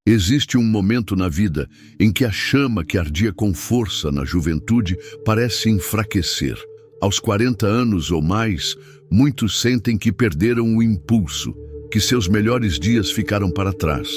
Existe um momento na vida em que a chama que ardia com força na juventude parece enfraquecer. Aos 40 anos ou mais, muitos sentem que perderam o impulso, que seus melhores dias ficaram para trás.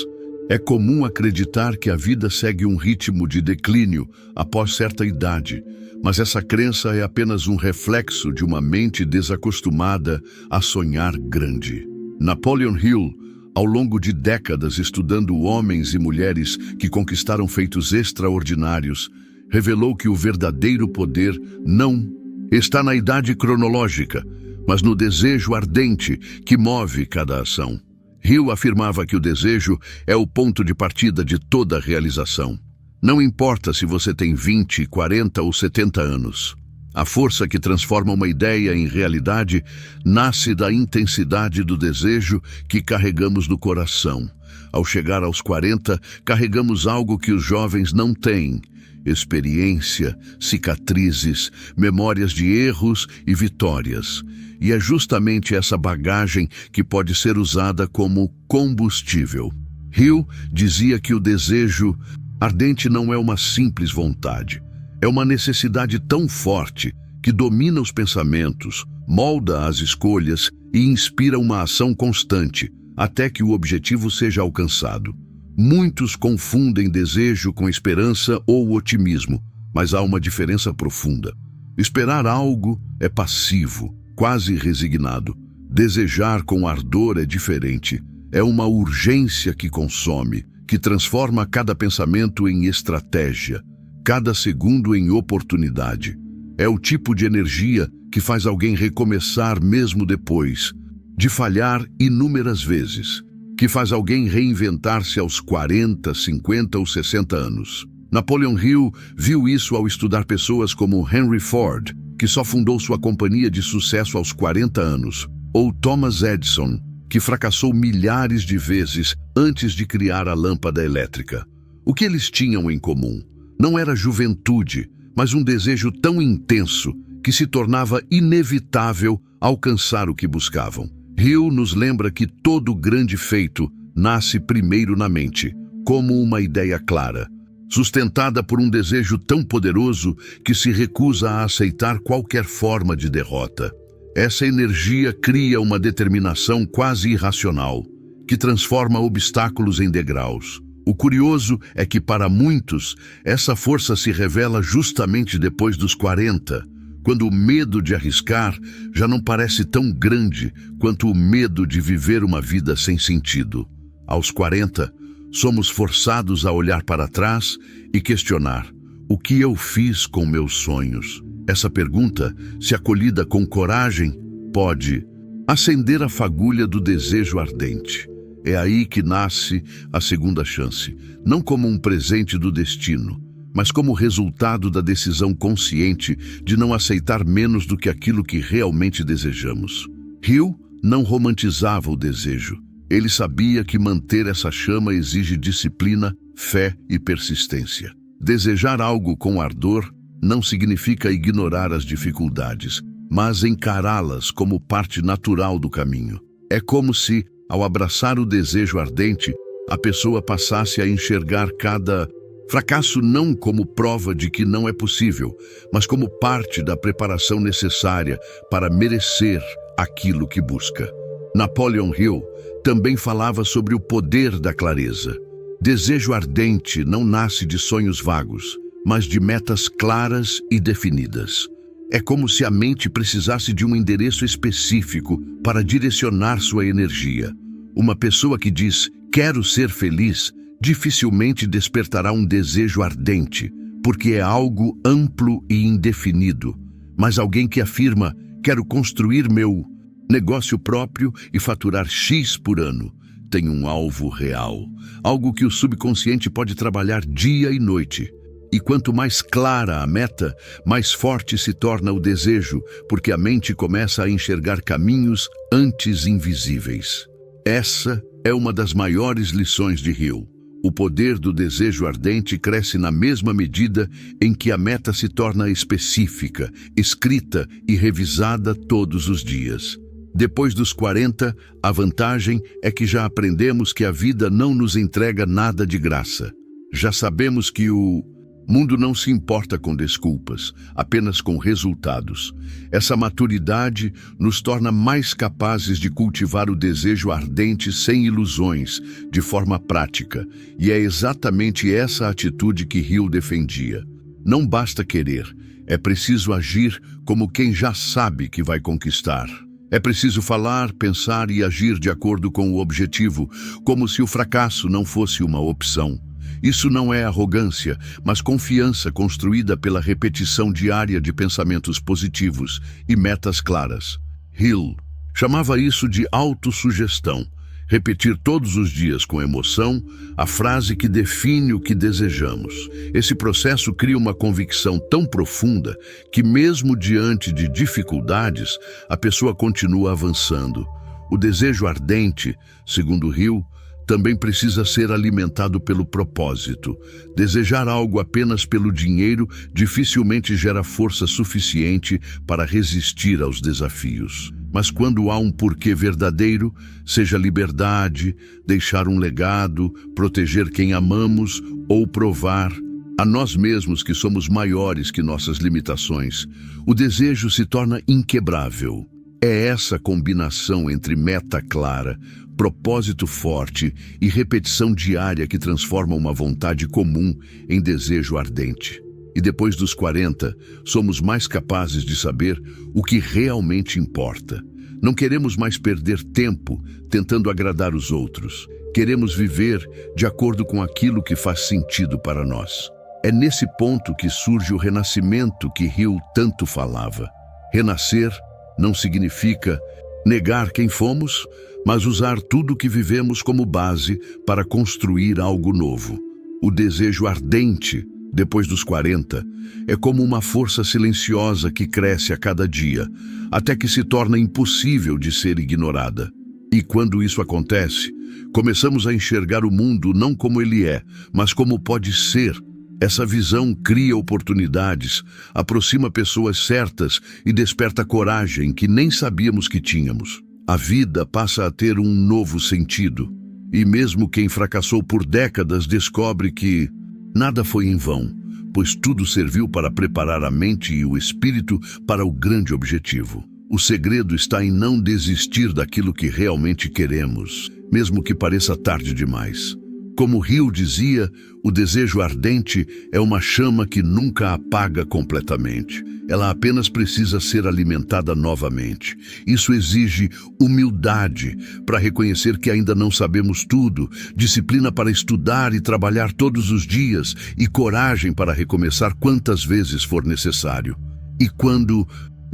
É comum acreditar que a vida segue um ritmo de declínio após certa idade, mas essa crença é apenas um reflexo de uma mente desacostumada a sonhar grande. Napoleon Hill, ao longo de décadas estudando homens e mulheres que conquistaram feitos extraordinários, revelou que o verdadeiro poder não está na idade cronológica, mas no desejo ardente que move cada ação. Hill afirmava que o desejo é o ponto de partida de toda realização. Não importa se você tem 20, 40 ou 70 anos. A força que transforma uma ideia em realidade nasce da intensidade do desejo que carregamos no coração. Ao chegar aos 40, carregamos algo que os jovens não têm: experiência, cicatrizes, memórias de erros e vitórias. E é justamente essa bagagem que pode ser usada como combustível. Hill dizia que o desejo ardente não é uma simples vontade. É uma necessidade tão forte que domina os pensamentos, molda as escolhas e inspira uma ação constante, até que o objetivo seja alcançado. Muitos confundem desejo com esperança ou otimismo, mas há uma diferença profunda. Esperar algo é passivo, quase resignado. Desejar com ardor é diferente. É uma urgência que consome, que transforma cada pensamento em estratégia, cada segundo em oportunidade. É o tipo de energia que faz alguém recomeçar mesmo depois de falhar inúmeras vezes, que faz alguém reinventar-se aos 40, 50 ou 60 anos. Napoleon Hill viu isso ao estudar pessoas como Henry Ford, que só fundou sua companhia de sucesso aos 40 anos, ou Thomas Edison, que fracassou milhares de vezes antes de criar a lâmpada elétrica. O que eles tinham em comum? Não era juventude, mas um desejo tão intenso que se tornava inevitável alcançar o que buscavam. Hill nos lembra que todo grande feito nasce primeiro na mente, como uma ideia clara, sustentada por um desejo tão poderoso que se recusa a aceitar qualquer forma de derrota. Essa energia cria uma determinação quase irracional, que transforma obstáculos em degraus. O curioso é que, para muitos, essa força se revela justamente depois dos 40, quando o medo de arriscar já não parece tão grande quanto o medo de viver uma vida sem sentido. Aos 40, somos forçados a olhar para trás e questionar: o que eu fiz com meus sonhos? Essa pergunta, se acolhida com coragem, pode acender a fagulha do desejo ardente. É aí que nasce a segunda chance, não como um presente do destino, mas como resultado da decisão consciente de não aceitar menos do que aquilo que realmente desejamos. Hill não romantizava o desejo. Ele sabia que manter essa chama exige disciplina, fé e persistência. Desejar algo com ardor não significa ignorar as dificuldades, mas encará-las como parte natural do caminho. É como se, ao abraçar o desejo ardente, a pessoa passasse a enxergar cada fracasso não como prova de que não é possível, mas como parte da preparação necessária para merecer aquilo que busca. Napoleon Hill também falava sobre o poder da clareza. Desejo ardente não nasce de sonhos vagos, mas de metas claras e definidas. É como se a mente precisasse de um endereço específico para direcionar sua energia. Uma pessoa que diz "quero ser feliz" dificilmente despertará um desejo ardente, porque é algo amplo e indefinido. Mas alguém que afirma "quero construir meu negócio próprio e faturar X por ano" tem um alvo real, algo que o subconsciente pode trabalhar dia e noite. E quanto mais clara a meta, mais forte se torna o desejo, porque a mente começa a enxergar caminhos antes invisíveis. Essa é uma das maiores lições de Hill. O poder do desejo ardente cresce na mesma medida em que a meta se torna específica, escrita e revisada todos os dias. Depois dos 40, a vantagem é que já aprendemos que a vida não nos entrega nada de graça. Já sabemos que o mundo não se importa com desculpas, apenas com resultados. Essa maturidade nos torna mais capazes de cultivar o desejo ardente sem ilusões, de forma prática. E é exatamente essa atitude que Hill defendia. Não basta querer, é preciso agir como quem já sabe que vai conquistar. É preciso falar, pensar e agir de acordo com o objetivo, como se o fracasso não fosse uma opção. Isso não é arrogância, mas confiança construída pela repetição diária de pensamentos positivos e metas claras. Hill chamava isso de autossugestão. Repetir todos os dias com emoção a frase que define o que desejamos. Esse processo cria uma convicção tão profunda que, mesmo diante de dificuldades, a pessoa continua avançando. O desejo ardente, segundo Hill, também precisa ser alimentado pelo propósito. Desejar algo apenas pelo dinheiro dificilmente gera força suficiente para resistir aos desafios. Mas quando há um porquê verdadeiro, seja liberdade, deixar um legado, proteger quem amamos ou provar a nós mesmos que somos maiores que nossas limitações, o desejo se torna inquebrável. É essa combinação entre meta clara, propósito forte e repetição diária que transforma uma vontade comum em desejo ardente. E depois dos 40, somos mais capazes de saber o que realmente importa. Não queremos mais perder tempo tentando agradar os outros. Queremos viver de acordo com aquilo que faz sentido para nós. É nesse ponto que surge o renascimento que Hill tanto falava. Renascer não significa negar quem fomos, mas usar tudo o que vivemos como base para construir algo novo. O desejo ardente, depois dos 40, é como uma força silenciosa que cresce a cada dia, até que se torna impossível de ser ignorada. E quando isso acontece, começamos a enxergar o mundo não como ele é, mas como pode ser. Essa visão cria oportunidades, aproxima pessoas certas e desperta coragem que nem sabíamos que tínhamos. A vida passa a ter um novo sentido. E mesmo quem fracassou por décadas descobre que nada foi em vão, pois tudo serviu para preparar a mente e o espírito para o grande objetivo. O segredo está em não desistir daquilo que realmente queremos, mesmo que pareça tarde demais. Como Hill dizia, o desejo ardente é uma chama que nunca apaga completamente. Ela apenas precisa ser alimentada novamente. Isso exige humildade para reconhecer que ainda não sabemos tudo, disciplina para estudar e trabalhar todos os dias e coragem para recomeçar quantas vezes for necessário. E quando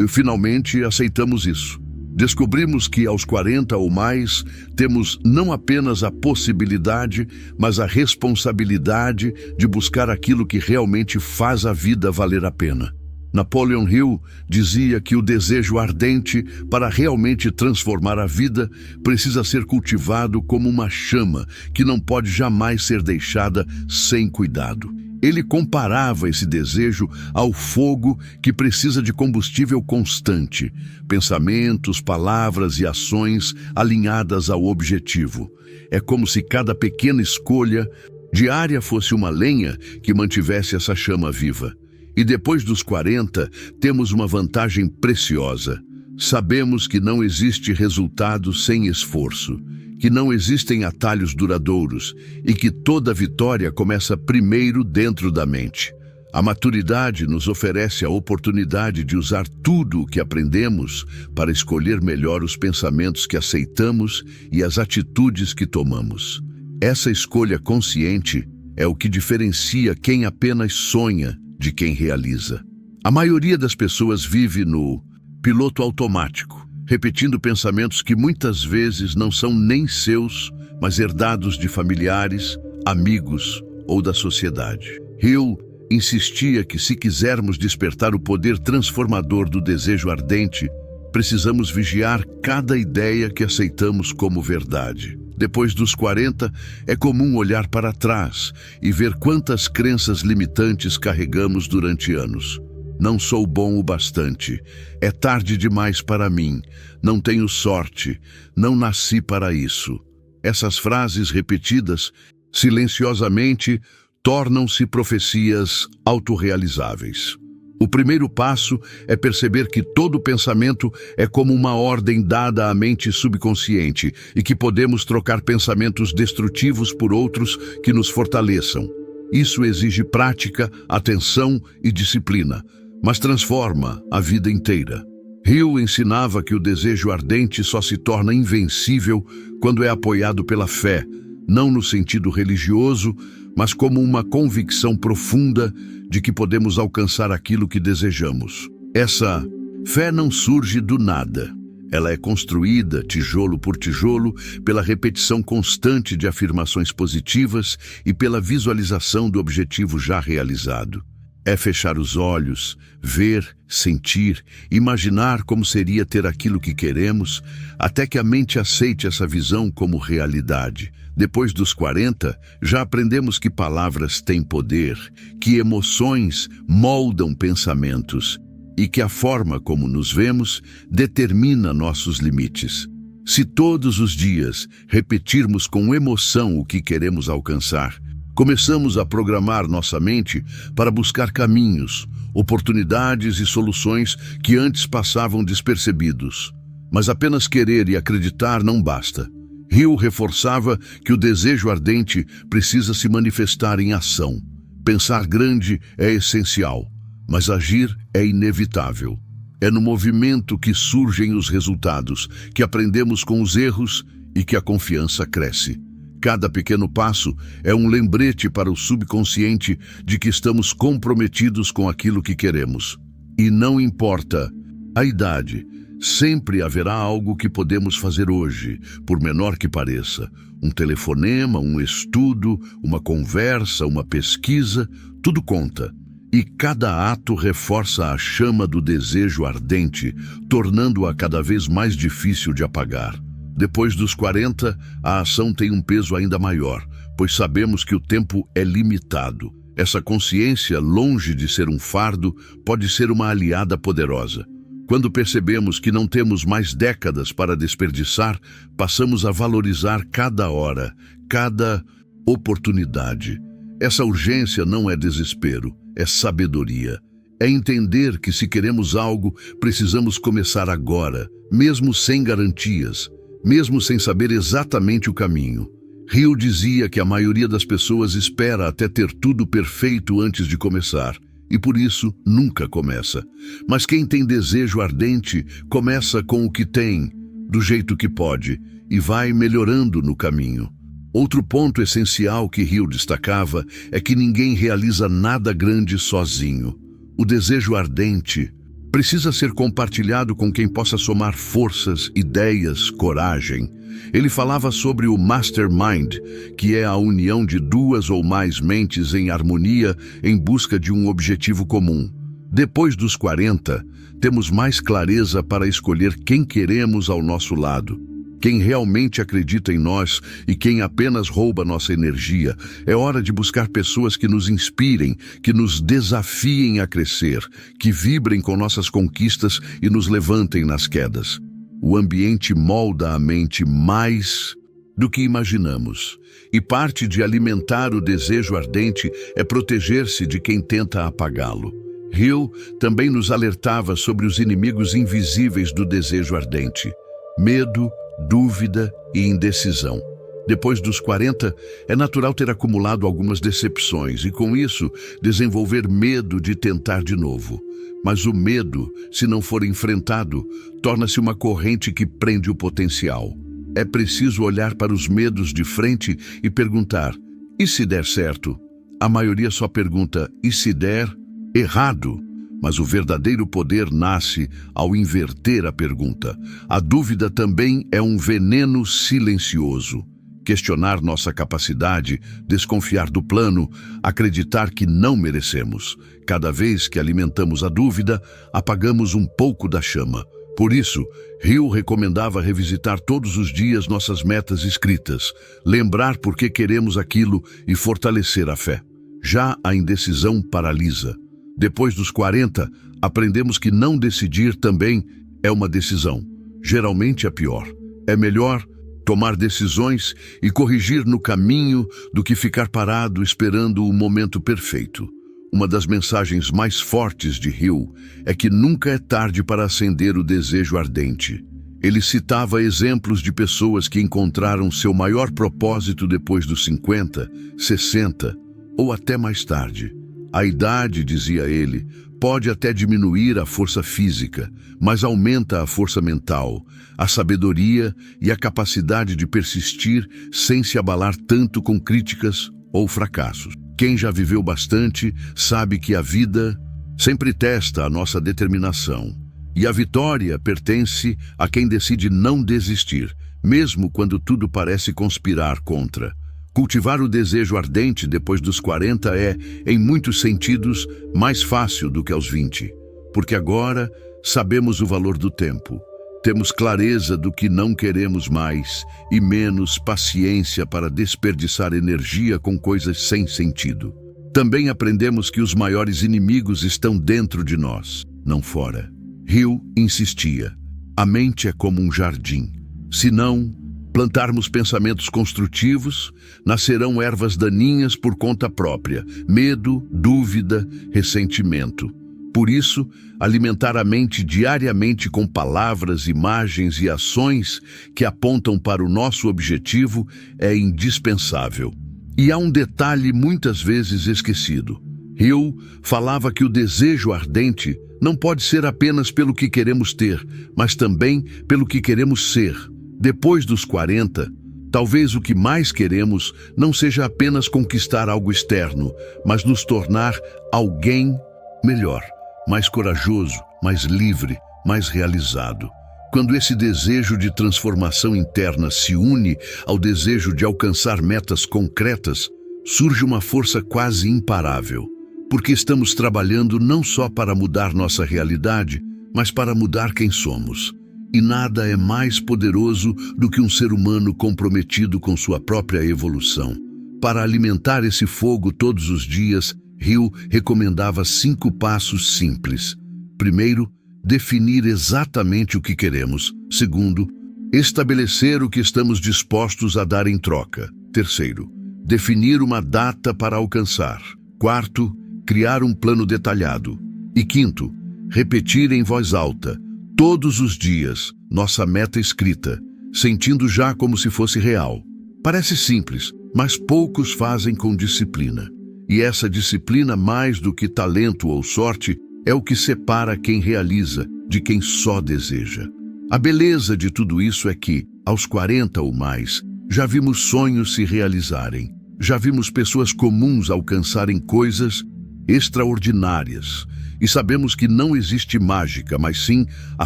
finalmente aceitamos isso, descobrimos que aos 40 ou mais temos não apenas a possibilidade, mas a responsabilidade de buscar aquilo que realmente faz a vida valer a pena. Napoleon Hill dizia que o desejo ardente para realmente transformar a vida precisa ser cultivado como uma chama que não pode jamais ser deixada sem cuidado. Ele comparava esse desejo ao fogo que precisa de combustível constante, pensamentos, palavras e ações alinhadas ao objetivo. É como se cada pequena escolha diária fosse uma lenha que mantivesse essa chama viva. E depois dos 40, temos uma vantagem preciosa. Sabemos que não existe resultado sem esforço, que não existem atalhos duradouros e que toda vitória começa primeiro dentro da mente. A maturidade nos oferece a oportunidade de usar tudo o que aprendemos para escolher melhor os pensamentos que aceitamos e as atitudes que tomamos. Essa escolha consciente é o que diferencia quem apenas sonha de quem realiza. A maioria das pessoas vive no piloto automático, repetindo pensamentos que muitas vezes não são nem seus, mas herdados de familiares, amigos ou da sociedade. Hill insistia que se quisermos despertar o poder transformador do desejo ardente, precisamos vigiar cada ideia que aceitamos como verdade. Depois dos 40, é comum olhar para trás e ver quantas crenças limitantes carregamos durante anos. Não sou bom o bastante. É tarde demais para mim. Não tenho sorte. Não nasci para isso. Essas frases repetidas, silenciosamente, tornam-se profecias autorrealizáveis. O primeiro passo é perceber que todo pensamento é como uma ordem dada à mente subconsciente e que podemos trocar pensamentos destrutivos por outros que nos fortaleçam. Isso exige prática, atenção e disciplina, mas transforma a vida inteira. Hill ensinava que o desejo ardente só se torna invencível quando é apoiado pela fé, não no sentido religioso, mas como uma convicção profunda de que podemos alcançar aquilo que desejamos. Essa fé não surge do nada. Ela é construída, tijolo por tijolo, pela repetição constante de afirmações positivas e pela visualização do objetivo já realizado. É fechar os olhos, ver, sentir, imaginar como seria ter aquilo que queremos, até que a mente aceite essa visão como realidade. Depois dos 40, já aprendemos que palavras têm poder, que emoções moldam pensamentos e que a forma como nos vemos determina nossos limites. Se todos os dias repetirmos com emoção o que queremos alcançar, começamos a programar nossa mente para buscar caminhos, oportunidades e soluções que antes passavam despercebidos. Mas apenas querer e acreditar não basta. Hill reforçava que o desejo ardente precisa se manifestar em ação. Pensar grande é essencial, mas agir é inevitável. É no movimento que surgem os resultados, que aprendemos com os erros e que a confiança cresce. Cada pequeno passo é um lembrete para o subconsciente de que estamos comprometidos com aquilo que queremos. E não importa a idade, sempre haverá algo que podemos fazer hoje, por menor que pareça. Um telefonema, um estudo, uma conversa, uma pesquisa, tudo conta. E cada ato reforça a chama do desejo ardente, tornando-a cada vez mais difícil de apagar. Depois dos 40, a ação tem um peso ainda maior, pois sabemos que o tempo é limitado. Essa consciência, longe de ser um fardo, pode ser uma aliada poderosa. Quando percebemos que não temos mais décadas para desperdiçar, passamos a valorizar cada hora, cada oportunidade. Essa urgência não é desespero, é sabedoria. É entender que se queremos algo, precisamos começar agora, mesmo sem garantias, mesmo sem saber exatamente o caminho. Hill dizia que a maioria das pessoas espera até ter tudo perfeito antes de começar, e por isso nunca começa. Mas quem tem desejo ardente começa com o que tem, do jeito que pode, e vai melhorando no caminho. Outro ponto essencial que Hill destacava é que ninguém realiza nada grande sozinho. O desejo ardente precisa ser compartilhado com quem possa somar forças, ideias, coragem. Ele falava sobre o mastermind, que é a união de duas ou mais mentes em harmonia em busca de um objetivo comum. Depois dos 40, temos mais clareza para escolher quem queremos ao nosso lado. Quem realmente acredita em nós e quem apenas rouba nossa energia. É hora de buscar pessoas que nos inspirem, que nos desafiem a crescer, que vibrem com nossas conquistas e nos levantem nas quedas. O ambiente molda a mente mais do que imaginamos. E parte de alimentar o desejo ardente é proteger-se de quem tenta apagá-lo. Hill também nos alertava sobre os inimigos invisíveis do desejo ardente: medo, dúvida e indecisão. Depois dos 40, é natural ter acumulado algumas decepções e, com isso, desenvolver medo de tentar de novo. Mas o medo, se não for enfrentado, torna-se uma corrente que prende o potencial. É preciso olhar para os medos de frente e perguntar: e se der certo? A maioria só pergunta: e se der errado? Mas o verdadeiro poder nasce ao inverter a pergunta. A dúvida também é um veneno silencioso. Questionar nossa capacidade, desconfiar do plano, acreditar que não merecemos. Cada vez que alimentamos a dúvida, apagamos um pouco da chama. Por isso, Hill recomendava revisitar todos os dias nossas metas escritas, lembrar por que queremos aquilo e fortalecer a fé. Já a indecisão paralisa. Depois dos 40, aprendemos que não decidir também é uma decisão, geralmente a pior. É melhor tomar decisões e corrigir no caminho do que ficar parado esperando o momento perfeito. Uma das mensagens mais fortes de Hill é que nunca é tarde para acender o desejo ardente. Ele citava exemplos de pessoas que encontraram seu maior propósito depois dos 50, 60 ou até mais tarde. A idade, dizia ele, pode até diminuir a força física, mas aumenta a força mental, a sabedoria e a capacidade de persistir sem se abalar tanto com críticas ou fracassos. Quem já viveu bastante sabe que a vida sempre testa a nossa determinação. E a vitória pertence a quem decide não desistir, mesmo quando tudo parece conspirar contra. Cultivar o desejo ardente depois dos 40 é, em muitos sentidos, mais fácil do que aos 20, porque agora sabemos o valor do tempo. Temos clareza do que não queremos mais e menos paciência para desperdiçar energia com coisas sem sentido. Também aprendemos que os maiores inimigos estão dentro de nós, não fora. Hill insistia: a mente é como um jardim. Se não plantarmos pensamentos construtivos, nascerão ervas daninhas por conta própria, medo, dúvida, ressentimento. Por isso, alimentar a mente diariamente com palavras, imagens e ações que apontam para o nosso objetivo é indispensável. E há um detalhe muitas vezes esquecido. Hill falava que o desejo ardente não pode ser apenas pelo que queremos ter, mas também pelo que queremos ser. Depois dos 40, talvez o que mais queremos não seja apenas conquistar algo externo, mas nos tornar alguém melhor, mais corajoso, mais livre, mais realizado. Quando esse desejo de transformação interna se une ao desejo de alcançar metas concretas, surge uma força quase imparável. Porque estamos trabalhando não só para mudar nossa realidade, mas para mudar quem somos. E nada é mais poderoso do que um ser humano comprometido com sua própria evolução. Para alimentar esse fogo todos os dias, Hill recomendava 5 passos simples. Primeiro, definir exatamente o que queremos. Segundo, estabelecer o que estamos dispostos a dar em troca. Terceiro, definir uma data para alcançar. Quarto, criar um plano detalhado. E quinto, repetir em voz alta, todos os dias, nossa meta escrita, sentindo já como se fosse real. Parece simples, mas poucos fazem com disciplina. E essa disciplina, mais do que talento ou sorte, é o que separa quem realiza de quem só deseja. A beleza de tudo isso é que, aos 40 ou mais, já vimos sonhos se realizarem. Já vimos pessoas comuns alcançarem coisas extraordinárias. E sabemos que não existe mágica, mas sim a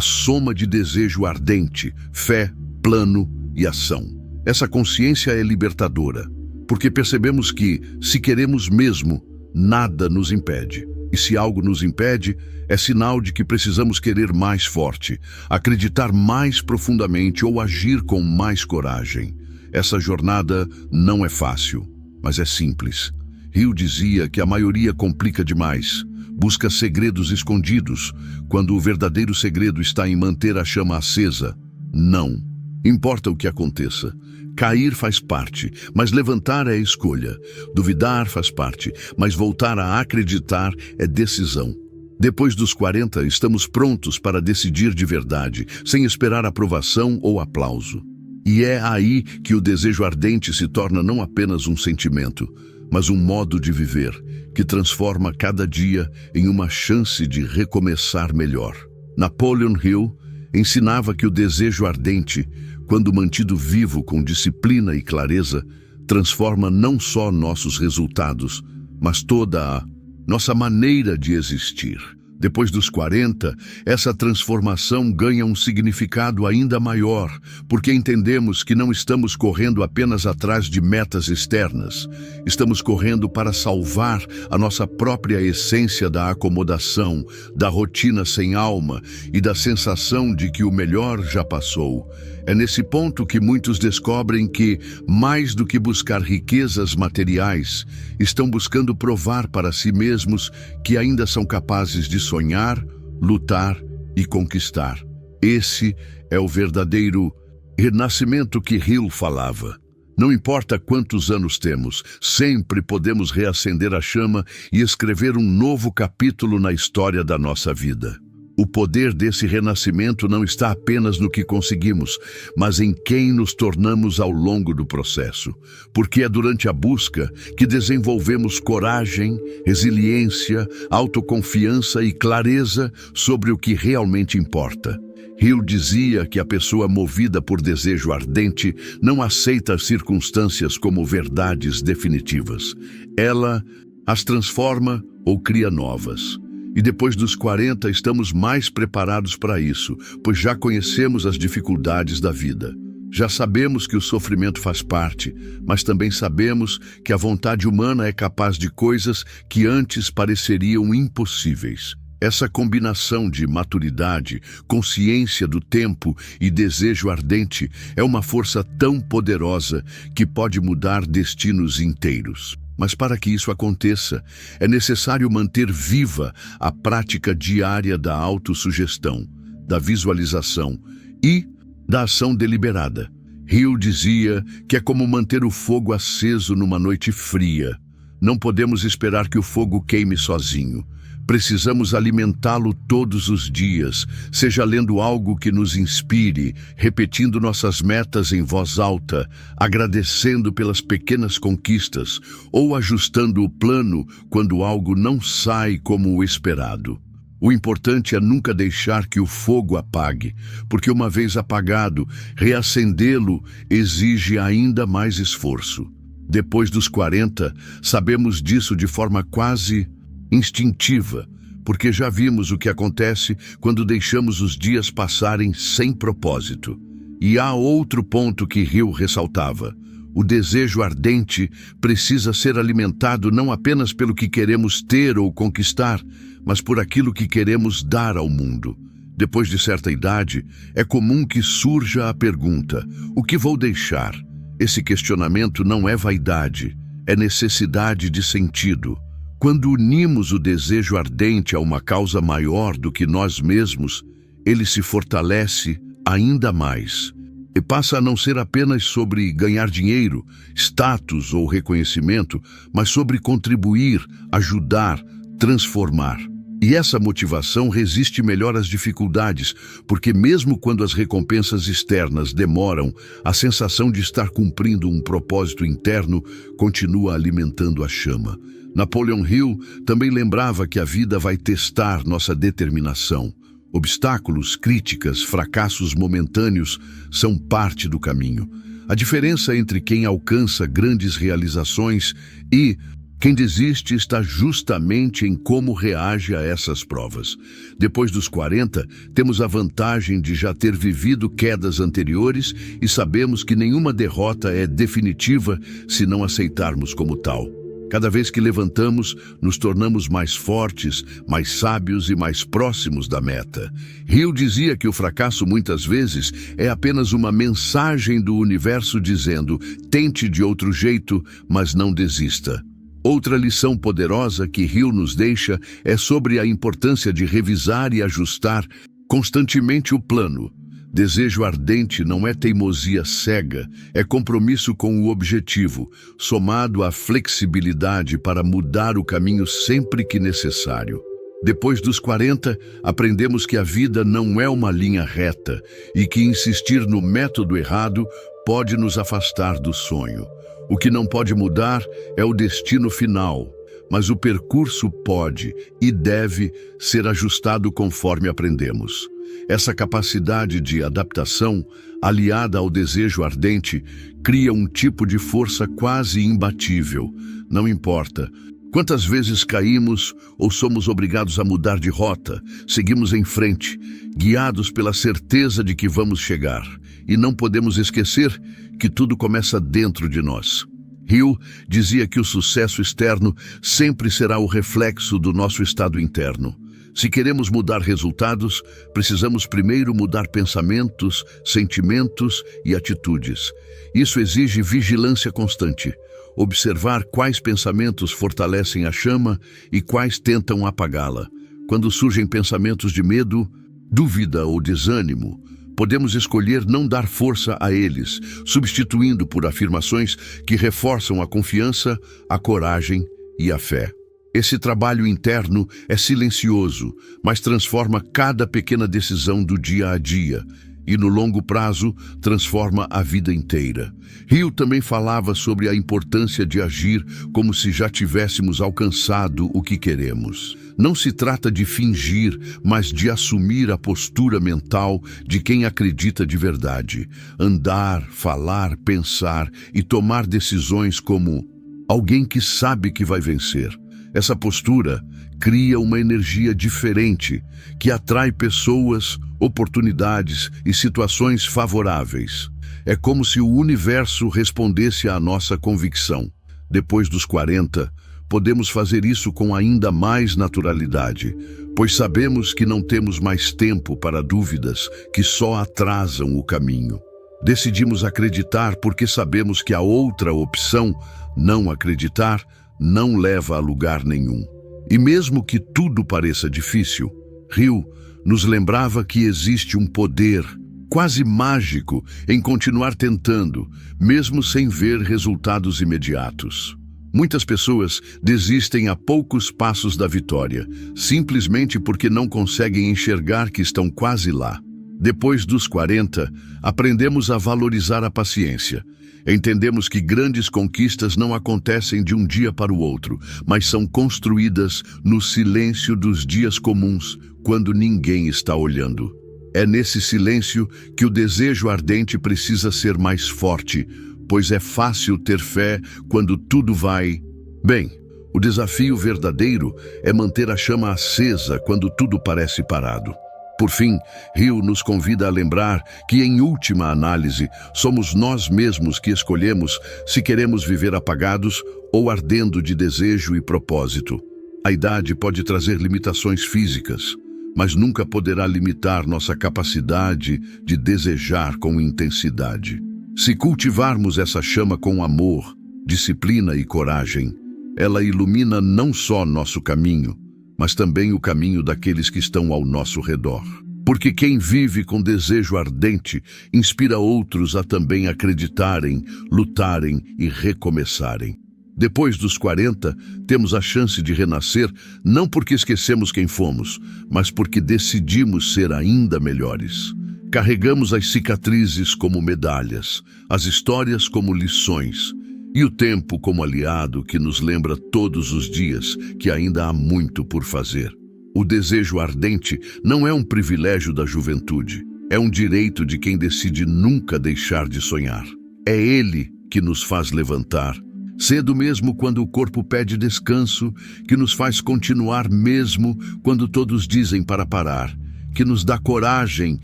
soma de desejo ardente, fé, plano e ação. Essa consciência é libertadora, porque percebemos que, se queremos mesmo, nada nos impede. E se algo nos impede, é sinal de que precisamos querer mais forte, acreditar mais profundamente ou agir com mais coragem. Essa jornada não é fácil, mas é simples. Hill dizia que a maioria complica demais, busca segredos escondidos, quando o verdadeiro segredo está em manter a chama acesa. Não importa o que aconteça. Cair faz parte, mas levantar é escolha. Duvidar faz parte, mas voltar a acreditar é decisão. Depois dos 40, estamos prontos para decidir de verdade, sem esperar aprovação ou aplauso. E é aí que o desejo ardente se torna não apenas um sentimento, mas um modo de viver que transforma cada dia em uma chance de recomeçar melhor. Napoleon Hill ensinava que o desejo ardente, quando mantido vivo com disciplina e clareza, transforma não só nossos resultados, mas toda a nossa maneira de existir. Depois dos 40, essa transformação ganha um significado ainda maior, porque entendemos que não estamos correndo apenas atrás de metas externas. Estamos correndo para salvar a nossa própria essência da acomodação, da rotina sem alma e da sensação de que o melhor já passou. É nesse ponto que muitos descobrem que, mais do que buscar riquezas materiais, estão buscando provar para si mesmos que ainda são capazes de sonhar, lutar e conquistar. Esse é o verdadeiro renascimento que Hill falava. Não importa quantos anos temos, sempre podemos reacender a chama e escrever um novo capítulo na história da nossa vida. O poder desse renascimento não está apenas no que conseguimos, mas em quem nos tornamos ao longo do processo. Porque é durante a busca que desenvolvemos coragem, resiliência, autoconfiança e clareza sobre o que realmente importa. Hill dizia que a pessoa movida por desejo ardente não aceita as circunstâncias como verdades definitivas. Ela as transforma ou cria novas. E depois dos 40 estamos mais preparados para isso, pois já conhecemos as dificuldades da vida. Já sabemos que o sofrimento faz parte, mas também sabemos que a vontade humana é capaz de coisas que antes pareceriam impossíveis. Essa combinação de maturidade, consciência do tempo e desejo ardente é uma força tão poderosa que pode mudar destinos inteiros. Mas para que isso aconteça, é necessário manter viva a prática diária da autossugestão, da visualização e da ação deliberada. Hill dizia que é como manter o fogo aceso numa noite fria. Não podemos esperar que o fogo queime sozinho. Precisamos alimentá-lo todos os dias, seja lendo algo que nos inspire, repetindo nossas metas em voz alta, agradecendo pelas pequenas conquistas ou ajustando o plano quando algo não sai como o esperado. O importante é nunca deixar que o fogo apague, porque uma vez apagado, reacendê-lo exige ainda mais esforço. Depois dos 40, sabemos disso de forma quase instintiva, porque já vimos o que acontece quando deixamos os dias passarem sem propósito. E há outro ponto que Hill ressaltava. O desejo ardente precisa ser alimentado não apenas pelo que queremos ter ou conquistar, mas por aquilo que queremos dar ao mundo. Depois de certa idade, é comum que surja a pergunta: o que vou deixar? Esse questionamento não é vaidade, é necessidade de sentido. Quando unimos o desejo ardente a uma causa maior do que nós mesmos, ele se fortalece ainda mais e passa a não ser apenas sobre ganhar dinheiro, status ou reconhecimento, mas sobre contribuir, ajudar, transformar. E essa motivação resiste melhor às dificuldades, porque mesmo quando as recompensas externas demoram, a sensação de estar cumprindo um propósito interno continua alimentando a chama. Napoleon Hill também lembrava que a vida vai testar nossa determinação. Obstáculos, críticas, fracassos momentâneos são parte do caminho. A diferença entre quem alcança grandes realizações e quem desiste está justamente em como reage a essas provas. Depois dos 40, temos a vantagem de já ter vivido quedas anteriores e sabemos que nenhuma derrota é definitiva se não aceitarmos como tal. Cada vez que levantamos, nos tornamos mais fortes, mais sábios e mais próximos da meta. Hill dizia que o fracasso muitas vezes é apenas uma mensagem do universo dizendo: tente de outro jeito, mas não desista. Outra lição poderosa que Hill nos deixa é sobre a importância de revisar e ajustar constantemente o plano. Desejo ardente não é teimosia cega, é compromisso com o objetivo, somado à flexibilidade para mudar o caminho sempre que necessário. Depois dos 40, aprendemos que a vida não é uma linha reta e que insistir no método errado pode nos afastar do sonho. O que não pode mudar é o destino final, mas o percurso pode e deve ser ajustado conforme aprendemos. Essa capacidade de adaptação, aliada ao desejo ardente, cria um tipo de força quase imbatível. Não importa quantas vezes caímos ou somos obrigados a mudar de rota, seguimos em frente, guiados pela certeza de que vamos chegar. E não podemos esquecer que tudo começa dentro de nós. Hill dizia que o sucesso externo sempre será o reflexo do nosso estado interno. Se queremos mudar resultados, precisamos primeiro mudar pensamentos, sentimentos e atitudes. Isso exige vigilância constante. Observar quais pensamentos fortalecem a chama e quais tentam apagá-la. quando surgem pensamentos de medo, dúvida ou desânimo, podemos escolher não dar força a eles, substituindo por afirmações que reforçam a confiança, a coragem e a fé. Esse trabalho interno é silencioso, mas transforma cada pequena decisão do dia a dia e, no longo prazo, transforma a vida inteira. Hill também falava sobre a importância de agir como se já tivéssemos alcançado o que queremos. Não se trata de fingir, mas de assumir a postura mental de quem acredita de verdade. Andar, falar, pensar e tomar decisões como alguém que sabe que vai vencer. Essa postura cria uma energia diferente que atrai pessoas, oportunidades e situações favoráveis. É como se o universo respondesse à nossa convicção. Depois dos 40, podemos fazer isso com ainda mais naturalidade, pois sabemos que não temos mais tempo para dúvidas que só atrasam o caminho. Decidimos acreditar porque sabemos que a outra opção, não acreditar, não leva a lugar nenhum. E mesmo que tudo pareça difícil, Hill nos lembrava que existe um poder quase mágico em continuar tentando, mesmo sem ver resultados imediatos. Muitas pessoas desistem a poucos passos da vitória, simplesmente porque não conseguem enxergar que estão quase lá. Depois dos 40, aprendemos a valorizar a paciência. Entendemos que grandes conquistas não acontecem de um dia para o outro, mas são construídas no silêncio dos dias comuns, quando ninguém está olhando. É nesse silêncio que o desejo ardente precisa ser mais forte, pois é fácil ter fé quando tudo vai bem. O desafio verdadeiro é manter a chama acesa quando tudo parece parado. Por fim, Hill nos convida a lembrar que, em última análise, somos nós mesmos que escolhemos se queremos viver apagados ou ardendo de desejo e propósito. A idade pode trazer limitações físicas, mas nunca poderá limitar nossa capacidade de desejar com intensidade. Se cultivarmos essa chama com amor, disciplina e coragem, ela ilumina não só nosso caminho, mas também o caminho daqueles que estão ao nosso redor. Porque quem vive com desejo ardente inspira outros a também acreditarem, lutarem e recomeçarem. Depois dos 40, temos a chance de renascer não porque esquecemos quem fomos, mas porque decidimos ser ainda melhores. Carregamos as cicatrizes como medalhas, as histórias como lições, e o tempo como aliado que nos lembra todos os dias que ainda há muito por fazer. O desejo ardente não é um privilégio da juventude, é um direito de quem decide nunca deixar de sonhar. É ele que nos faz levantar, cedo mesmo quando o corpo pede descanso, que nos faz continuar mesmo quando todos dizem para parar, que nos dá coragem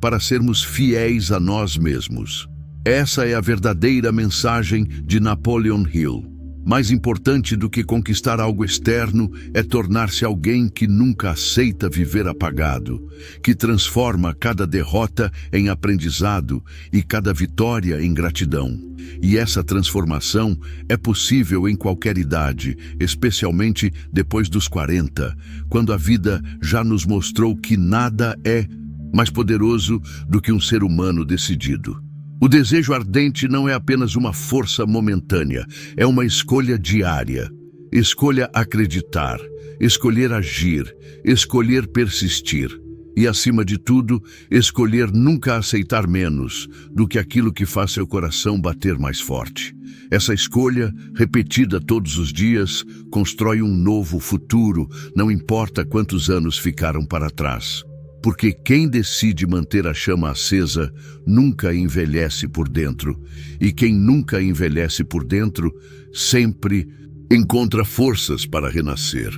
para sermos fiéis a nós mesmos. Essa é a verdadeira mensagem de Napoleon Hill. Mais importante do que conquistar algo externo é tornar-se alguém que nunca aceita viver apagado, que transforma cada derrota em aprendizado e cada vitória em gratidão. E essa transformação é possível em qualquer idade, especialmente depois dos 40, quando a vida já nos mostrou que nada é mais poderoso do que um ser humano decidido. O desejo ardente não é apenas uma força momentânea, é uma escolha diária. Escolha acreditar, escolher agir, escolher persistir. E, acima de tudo, escolher nunca aceitar menos do que aquilo que faz seu coração bater mais forte. Essa escolha, repetida todos os dias, constrói um novo futuro, não importa quantos anos ficaram para trás. Porque quem decide manter a chama acesa nunca envelhece por dentro, e quem nunca envelhece por dentro sempre encontra forças para renascer.